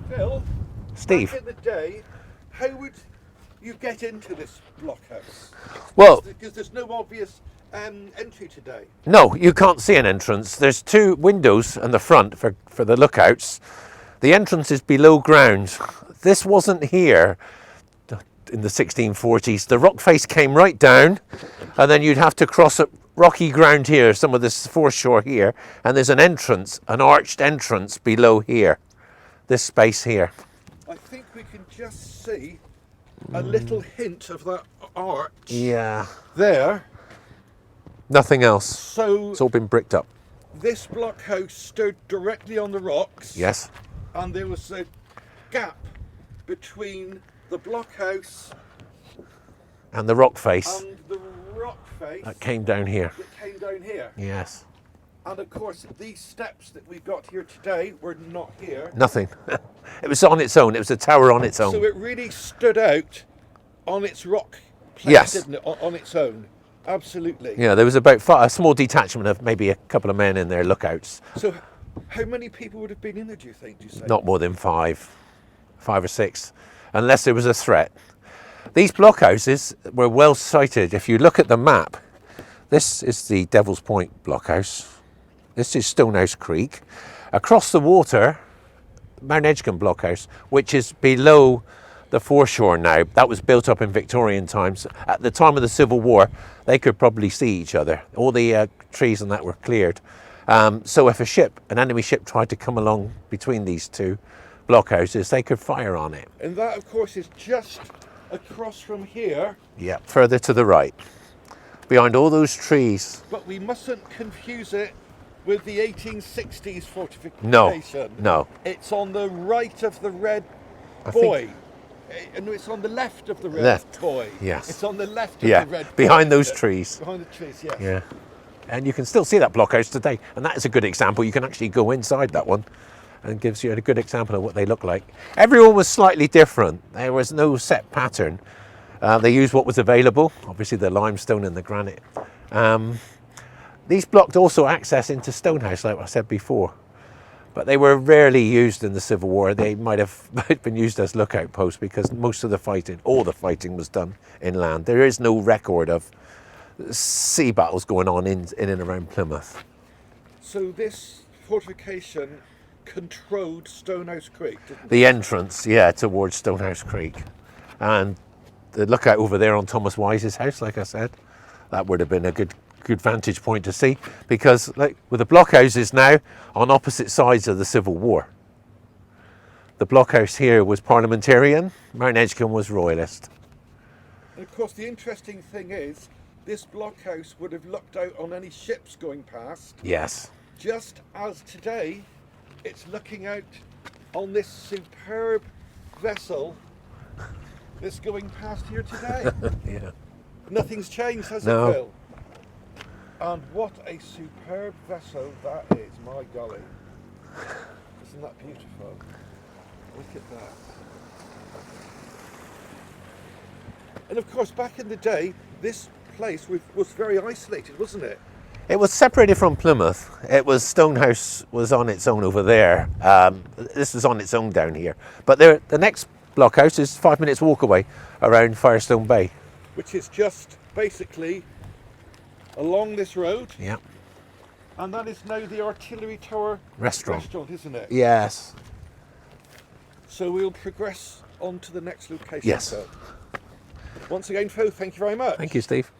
Phil, Steve. back in the day, how would you get into this blockhouse? Well, Because there's no obvious entry today. no, you can't see an entrance. There's two windows in the front for the lookouts. The entrance is below ground. This wasn't here in the 1640s. The rock face came right down, and then you'd have to cross a rocky ground here, some of this foreshore here, and there's an entrance, an arched entrance below here, this space here. I think we can just see a little hint of that arch Yeah. there. Nothing else. So It's all been bricked up. this blockhouse stood directly on the rocks. Yes. And there was a gap between the blockhouse And the rock face and the rock face that came down here. that came down here. Yes. And of course, these steps that we've got here today were not here. Nothing. It was on its own. It was a tower on its own. So it really stood out on its rock place, Yes. didn't it? On its own. Absolutely. Yeah, there was about a small detachment of maybe a couple of men in there, lookouts. So how many people would have been in there, do you think? Do you say? Not more than five or six, unless there was a threat. These blockhouses were well sited. If you look at the map, this is the Devil's Point blockhouse. This is Stonehouse Creek. Across the water, Mount Edgecombe blockhouse, which is below the foreshore now. That was built up in Victorian times. At the time of the Civil War, they could probably see each other. All the trees and that were cleared. So if an enemy ship tried to come along between these two blockhouses, they could fire on it. And that, of course, is just across from here. Yeah, further to the right, behind all those trees. But we mustn't confuse it with the 1860s fortification. No. It's on the right of the Red I think- Buoy. And it's on the left of the Red Left, Buoy. yes. It's on the left of Yeah, the Red Buoy. behind those isn't it? trees. Behind the trees, yes. Yeah. And you can still see that blockhouse today. And that is a good example. You can actually go inside that one and gives you a good example of what they look like. Everyone was slightly different. There was no set pattern. They used what was available, obviously the limestone and the granite. These blocked also access into Stonehouse, like I said before. But they were rarely used in the Civil War. They might have been used as lookout posts because most of the fighting, all the fighting was done inland. There is no record of sea battles going on in and around Plymouth. So this fortification controlled Stonehouse Creek, didn't it? The entrance, yeah, towards Stonehouse Creek. And the lookout over there on Thomas Wise's house, like I said, that would have been a good vantage point to see, because like with the blockhouses now on opposite sides of the Civil War. The blockhouse here was Parliamentarian, Mount Edgecombe was Royalist. And of course, the interesting thing is, this blockhouse would have looked out on any ships going past, Yes. just as today it's looking out on this superb vessel that's going past here today. Yeah. Nothing's changed, has No. it, Phil? And what a superb vessel that is, my golly. Isn't that beautiful? Look at that. And of course, back in the day, this place was very isolated, wasn't it? It was separated from Plymouth. It was Stonehouse was on its own over there. This was on its own down here. But the next blockhouse is 5 minutes walk away around Firestone Bay. Which is just basically along this road. Yeah. And that is now the Artillery Tower Restaurant. isn't it? Yes. So we'll progress on to the next location. Yes. Phil. Once again, Phil, thank you very much. Thank you, Steve.